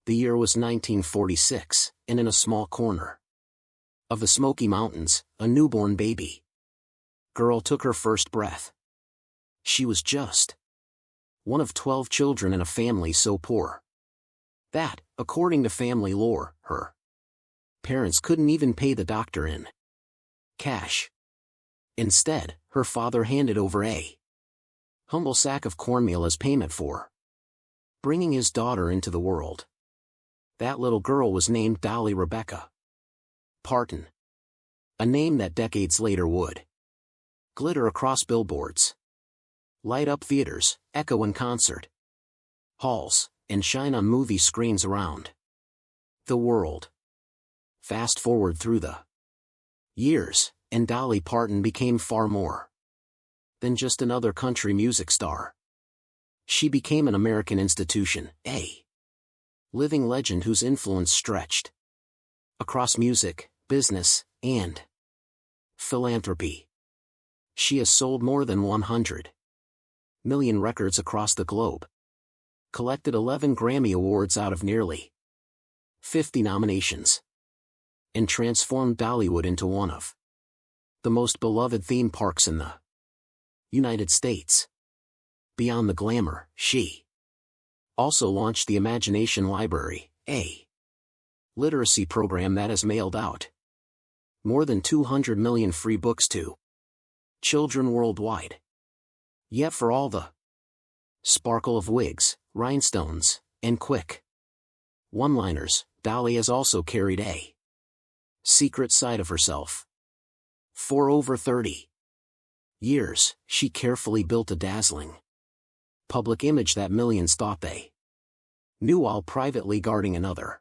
The year was 1946, and in a small corner of the Smoky Mountains, a newborn baby girl took her first breath. She was just one of 12 children in a family so poor that, according to family lore, her parents couldn't even pay the doctor in cash. Instead, her father handed over a humble sack of cornmeal as payment for bringing his daughter into the world. That little girl was named Dolly Rebecca Parton, a name that decades later would glitter across billboards, light up theaters, echo in concert halls, and shine on movie screens around the world. Fast forward through the years, and Dolly Parton became far more than just another country music star. She became an American institution, a living legend whose influence stretched across music, business, and philanthropy. She has sold more than 100 million records across the globe, collected 11 Grammy Awards out of nearly 50 nominations, and transformed Dollywood into one of the most beloved theme parks in the United States. Beyond the glamour, she also launched the Imagination Library, a literacy program that has mailed out more than 200 million free books to children worldwide. Yet for all the sparkle of wigs, rhinestones, and quick one-liners, Dolly has also carried a secret side of herself. For over 30 years, she carefully built a dazzling public image that millions thought they knew while privately guarding another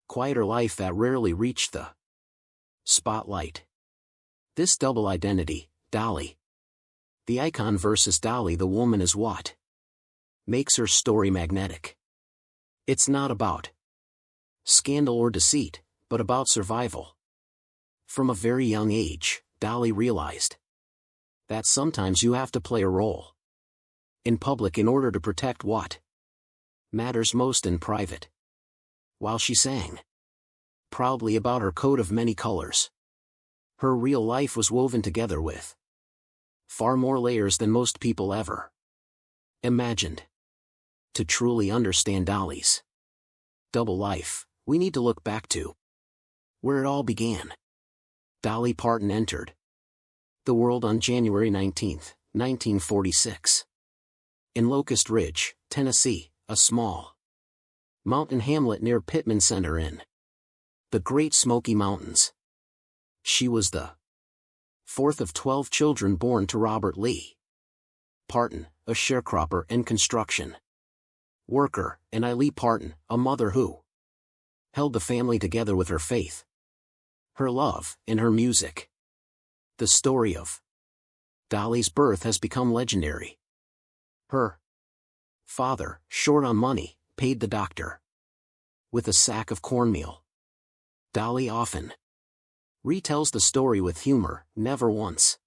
quieter life that rarely reached the spotlight. This double identity, Dolly the icon versus Dolly the woman, is what makes her story magnetic. It's not about scandal or deceit, but about survival. From a very young age, Dolly realized that sometimes you have to play a role in public in order to protect what matters most in private. While she sang proudly about her coat of many colors, her real life was woven together with far more layers than most people ever imagined. To truly understand Dolly's double life, we need to look back to where it all began. Dolly Parton entered the world on January 19, 1946. In Locust Ridge, Tennessee, a small mountain hamlet near Pittman Center in the Great Smoky Mountains. She was the fourth of 12 children born to Robert Lee Parton, a sharecropper and construction worker, and Dolly Parton, a mother who held the family together with her faith, her love, and her music. The story of Dolly's birth has become legendary. Her father, short on money, paid the doctor with a sack of cornmeal. Dolly often retells the story with humor, never once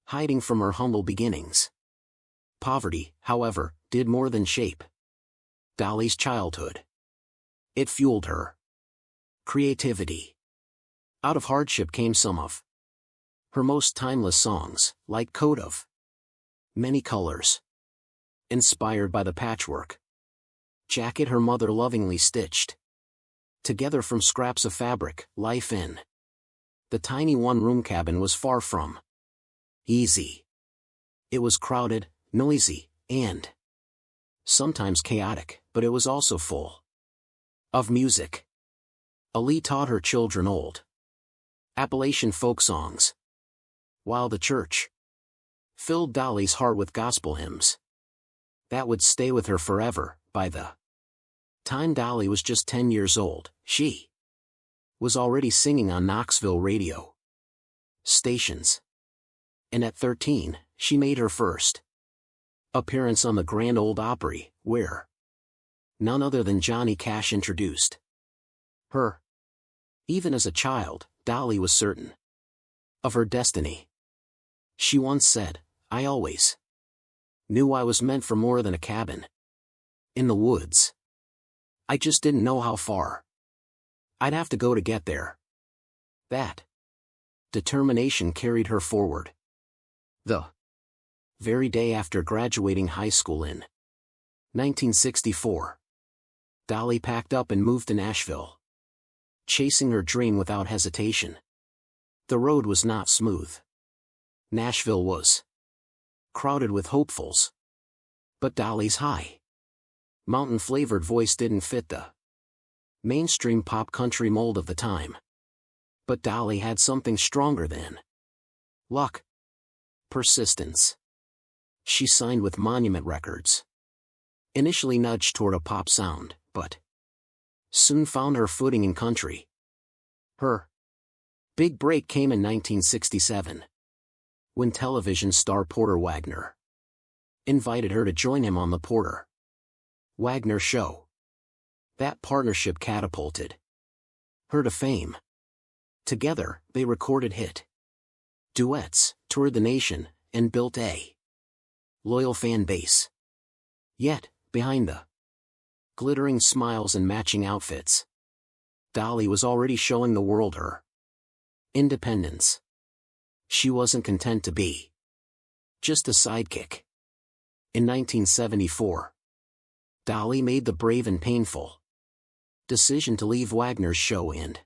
hiding from her humble beginnings. Poverty, however, did more than shape Dolly's childhood. It fueled her creativity. Out of hardship came some of her most timeless songs, like Coat of Many Colors, inspired by the patchwork jacket her mother lovingly stitched together from scraps of fabric. Life in the tiny one-room cabin was far from easy. It was crowded, noisy, and sometimes chaotic, but it was also full of music. Ali taught her children old Appalachian folk songs, while the church filled Dolly's heart with gospel hymns that would stay with her forever. By the time Dolly was just 10 years old, she was already singing on Knoxville radio stations. And at 13, she made her first appearance on the Grand Ole Opry, where none other than Johnny Cash introduced her. Even as a child, Dolly was certain of her destiny. She once said, "I always knew I was meant for more than a cabin in the woods." I just didn't know how far I'd have to go to get there. That determination carried her forward. The very day after graduating high school in 1964, Dolly packed up and moved to Nashville, chasing her dream without hesitation. The road was not smooth. Nashville was crowded with hopefuls. But Dolly's high, mountain-flavored voice didn't fit the mainstream pop country mold of the time. But Dolly had something stronger than luck. Persistence. She signed with Monument Records. Initially nudged toward a pop sound, but soon found her footing in country. Her big break came in 1967, when television star Porter Wagner invited her to join him on the Porter Wagner Show. That partnership catapulted her to fame. Together, they recorded hit duets, toured the nation, and built a loyal fan base. Yet, behind the glittering smiles and matching outfits, Dolly was already showing the world her independence. She wasn't content to be just a sidekick. In 1974, Dolly made the brave and painful decision to leave Wagner's show and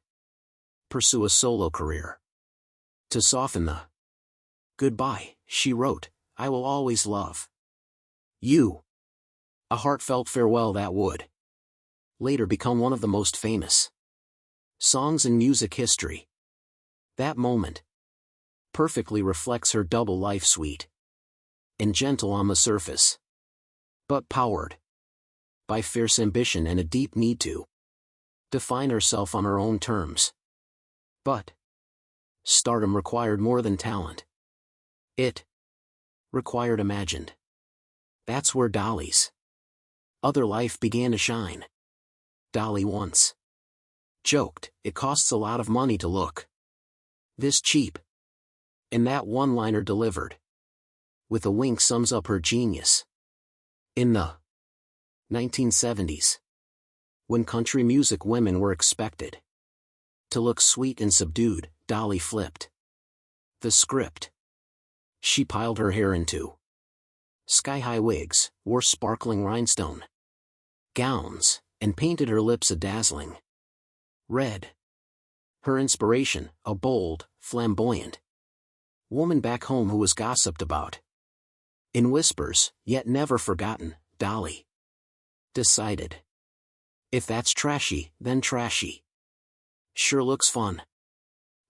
pursue a solo career. To soften the goodbye, she wrote, "I will always love you." A heartfelt farewell that would later become one of the most famous songs in music history. That moment perfectly reflects her double life, sweet and gentle on the surface, but powered by fierce ambition and a deep need to define herself on her own terms. But stardom required more than talent. It required imagined. That's where Dolly's other life began to shine. Dolly once joked, "It costs a lot of money to look this cheap." And that one-liner delivered with a wink sums up her genius. In the 1970s, when country music women were expected to look sweet and subdued, Dolly flipped the script. She piled her hair into sky-high wigs, wore sparkling rhinestone gowns, and painted her lips a dazzling red. Her inspiration, a bold, flamboyant woman back home who was gossiped about in whispers, yet never forgotten, Dolly decided, if that's trashy, then trashy sure looks fun.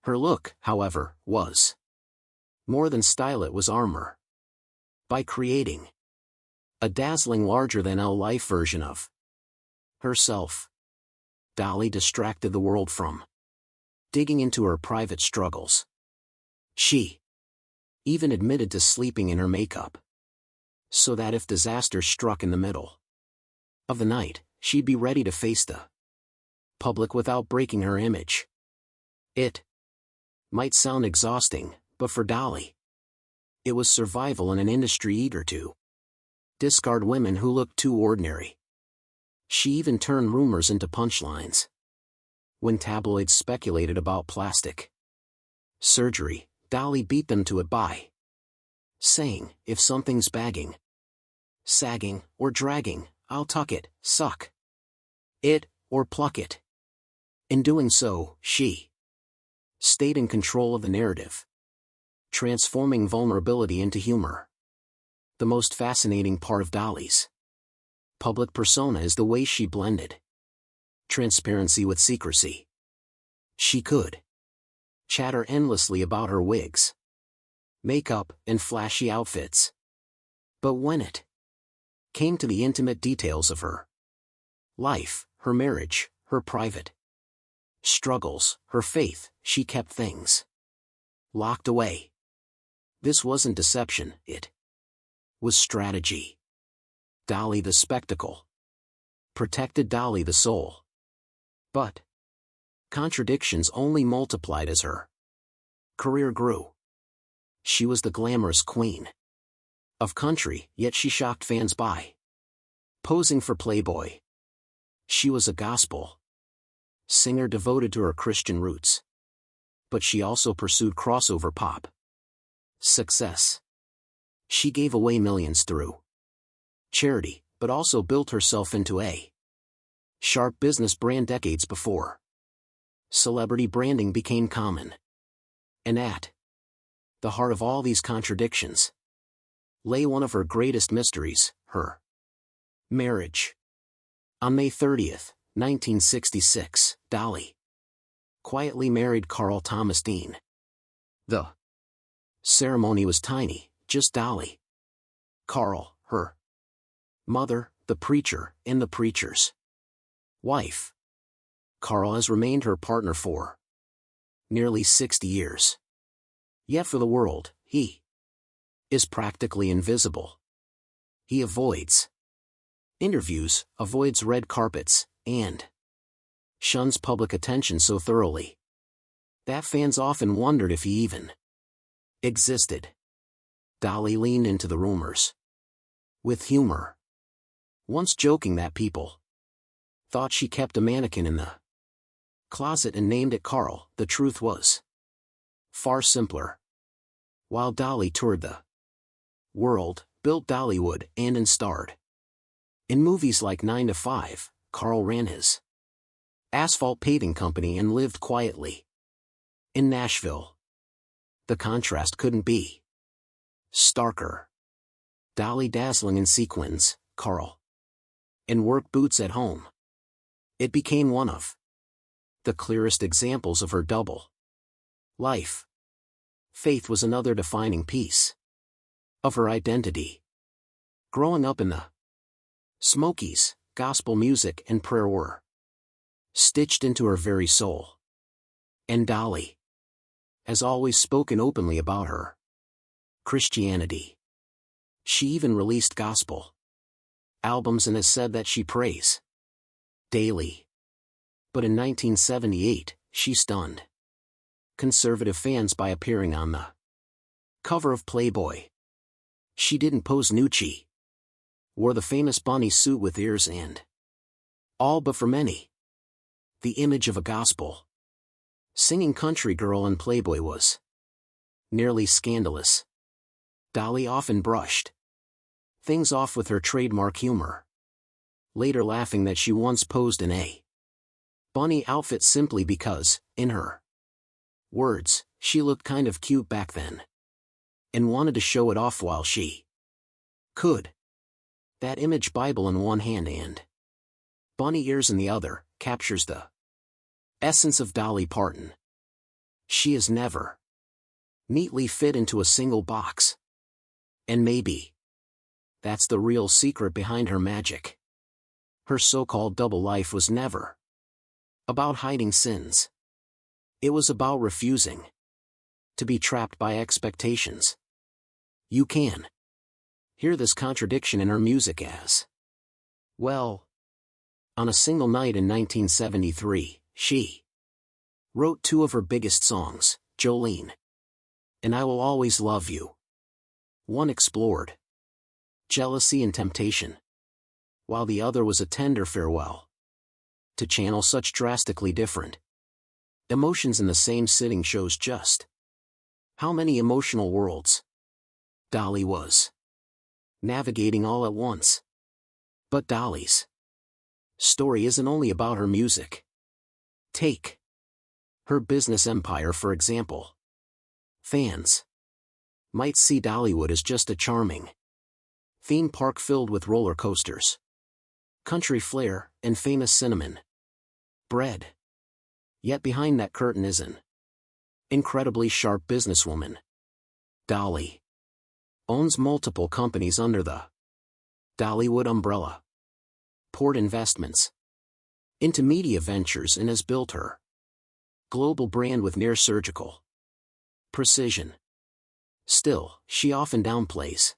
Her look, however, was more than style, it was armor. By creating a dazzling larger-than-life version of herself, Dolly distracted the world from digging into her private struggles. She even admitted to sleeping in her makeup, so that if disaster struck in the middle of the night, she'd be ready to face the public without breaking her image. It might sound exhausting, but for Dolly, it was survival in an industry eager to discard women who looked too ordinary. She even turned rumors into punchlines. When tabloids speculated about plastic surgery, Dolly beat them to it by saying, "If something's bagging, sagging, or dragging, I'll tuck it, suck it, or pluck it." In doing so, she stayed in control of the narrative, transforming vulnerability into humor. The most fascinating part of Dolly's public persona is the way she blended transparency with secrecy. She could chatter endlessly about her wigs, makeup, and flashy outfits. But when it came to the intimate details of her life, her marriage, her private struggles, her faith, she kept things locked away. This wasn't deception, it was strategy. Dolly the spectacle protected Dolly the soul. But contradictions only multiplied as her career grew. She was the glamorous queen of country, yet she shocked fans by posing for Playboy. She was a gospel singer devoted to her Christian roots. But she also pursued crossover pop success. She gave away millions through charity, but also built herself into a sharp business brand decades before celebrity branding became common. And at the heart of all these contradictions lay one of her greatest mysteries, her marriage. On May 30th, 1966, Dolly quietly married Carl Thomas Dean. The ceremony was tiny, just Dolly, Carl, her mother, the preacher, and the preacher's wife. Carl has remained her partner for nearly 60 years. Yet for the world, he is practically invisible. He avoids interviews, avoids red carpets, and shuns public attention so thoroughly that fans often wondered if he even existed. Dolly leaned into the rumors with humor, once joking that people thought she kept a mannequin in the closet and named it Carl. The truth was far simpler. While Dolly toured the world, built Dollywood, and starred in movies like 9 to 5, Carl ran his asphalt paving company and lived quietly in Nashville. The contrast couldn't be starker. Dolly dazzling in sequins, Carl in work boots at home. It became one of the clearest examples of her double life. Faith was another defining piece of her identity. Growing up in the Smokies, gospel music and prayer were stitched into her very soul. And Dolly has always spoken openly about her Christianity. She even released gospel albums and has said that she prays daily. But in 1978, she stunned conservative fans by appearing on the cover of Playboy. She didn't pose nude, she wore the famous bunny suit with ears and all, but for many, the image of a gospel singing country girl in Playboy was nearly scandalous. Dolly often brushed things off with her trademark humor, later laughing that she once posed in a bunny outfit simply because, in her words, she looked kind of cute back then, and wanted to show it off while she could. That image, Bible in one hand and bunny ears in the other, captures the essence of Dolly Parton. She is never neatly fit into a single box. And maybe that's the real secret behind her magic. Her so-called double life was never about hiding sins. It was about refusing to be trapped by expectations. You can hear this contradiction in her music as well. On a single night in 1973, she wrote two of her biggest songs, Jolene and I Will Always Love You. One explored jealousy and temptation, while the other was a tender farewell to channel such drastically different emotions in the same sitting shows just how many emotional worlds Dolly was navigating all at once. But Dolly's story isn't only about her music. Take her business empire, for example. Fans might see Dollywood as just a charming theme park filled with roller coasters, country flair, and famous cinnamon bread. Yet behind that curtain is an incredibly sharp businesswoman. Dolly owns multiple companies under the Dollywood umbrella, poured investments into media ventures, and has built her global brand with near-surgical precision. Still, she often downplays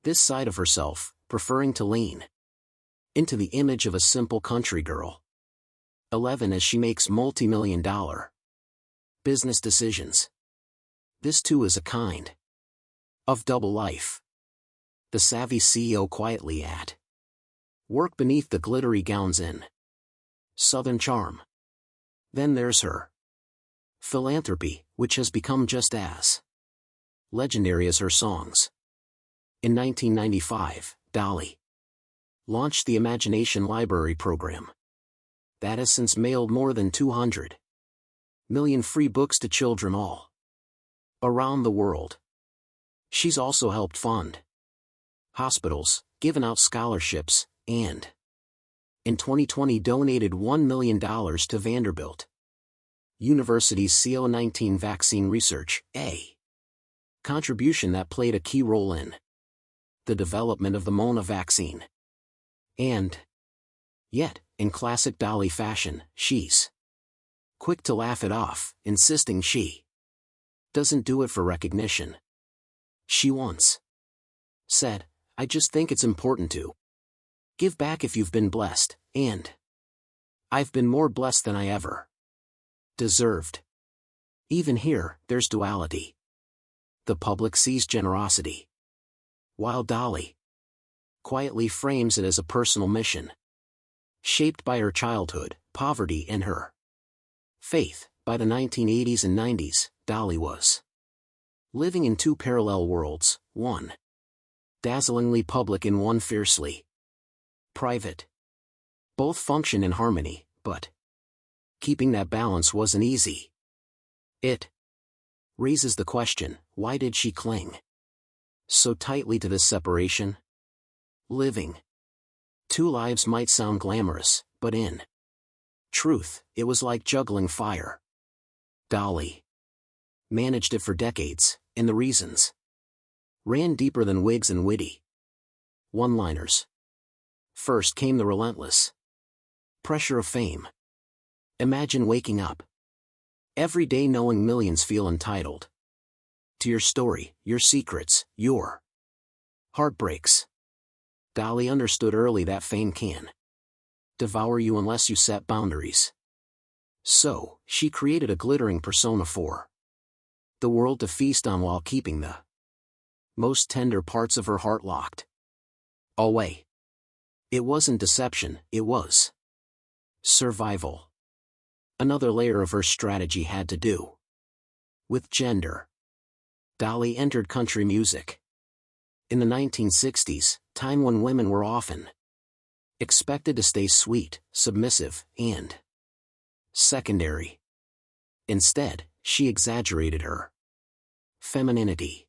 this side of herself, preferring to lean into the image of a simple country girl. 11 as she makes multi-million-dollar business decisions. This too is a kind of double life. The savvy CEO quietly at work beneath the glittery gowns in Southern charm. Then there's her philanthropy, which has become just as legendary as her songs. In 1995, Dolly launched the Imagination Library program. That has since mailed more than 200 million free books to children all around the world. She's also helped fund hospitals, given out scholarships, and in 2020 donated $1 million to Vanderbilt University's CO-19 vaccine research, a contribution that played a key role in the development of the Mona vaccine. And yet, in classic Dolly fashion, she's quick to laugh it off, insisting she doesn't do it for recognition. She once said, "I just think it's important to give back if you've been blessed, and I've been more blessed than I ever deserved." Even here, there's duality. The public sees generosity, while Dolly quietly frames it as a personal mission. Shaped by her childhood, poverty and her faith, by the 1980s and 90s, Dolly was living in two parallel worlds, one dazzlingly public and one fiercely private. Both function in harmony, but keeping that balance wasn't easy. It raises the question, why did she cling so tightly to this separation? Living two lives might sound glamorous, but in truth, it was like juggling fire. Dolly managed it for decades, and the reasons ran deeper than wigs and witty one-liners. First came the relentless pressure of fame. Imagine waking up every day knowing millions feel entitled to your story, your secrets, your heartbreaks. Dolly understood early that fame can devour you unless you set boundaries. So, she created a glittering persona for the world to feast on while keeping the most tender parts of her heart locked away. It wasn't deception, it was survival. Another layer of her strategy had to do with gender. Dolly entered country music in the 1960s, time when women were often expected to stay sweet, submissive, and secondary. Instead, she exaggerated her femininity.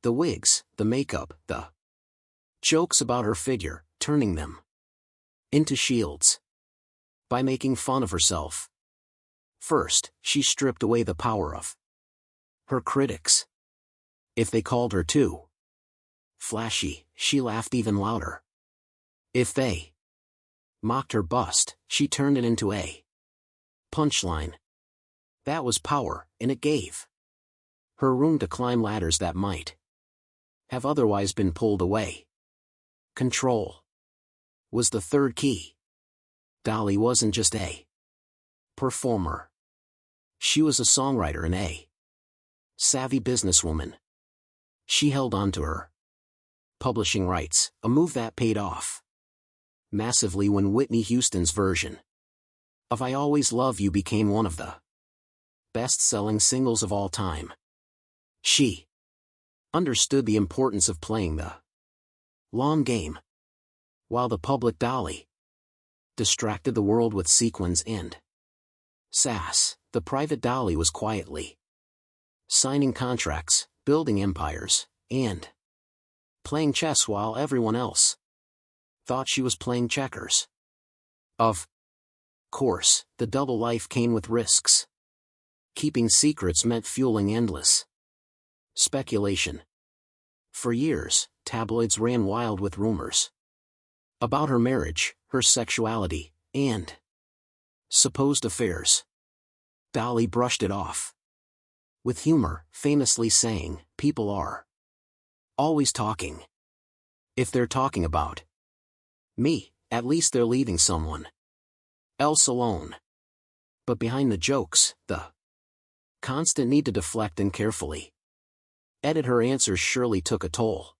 The wigs, the makeup, the jokes about her figure, turning them into shields by making fun of herself. First, she stripped away the power of her critics. If they called her too flashy, she laughed even louder. If they mocked her bust, she turned it into a punchline. That was power, and it gave her room to climb ladders that might have otherwise been pulled away. Control was the third key. Dolly wasn't just a performer. She was a songwriter and a savvy businesswoman. She held on to her publishing rights, a move that paid off massively when Whitney Houston's version of "I Always Love You" became one of the best-selling singles of all time. She understood the importance of playing the long game, while the public Dolly distracted the world with sequins and sass. The private Dolly was quietly signing contracts, building empires, and playing chess while everyone else thought she was playing checkers. Of course, the double life came with risks. Keeping secrets meant fueling endless speculation. For years, tabloids ran wild with rumors about her marriage, her sexuality, and supposed affairs. Dolly brushed it off with humor, famously saying, "People are always talking. If they're talking about me, at least they're leaving someone else alone." But behind the jokes, the constant need to deflect and carefully edit her answers surely took a toll.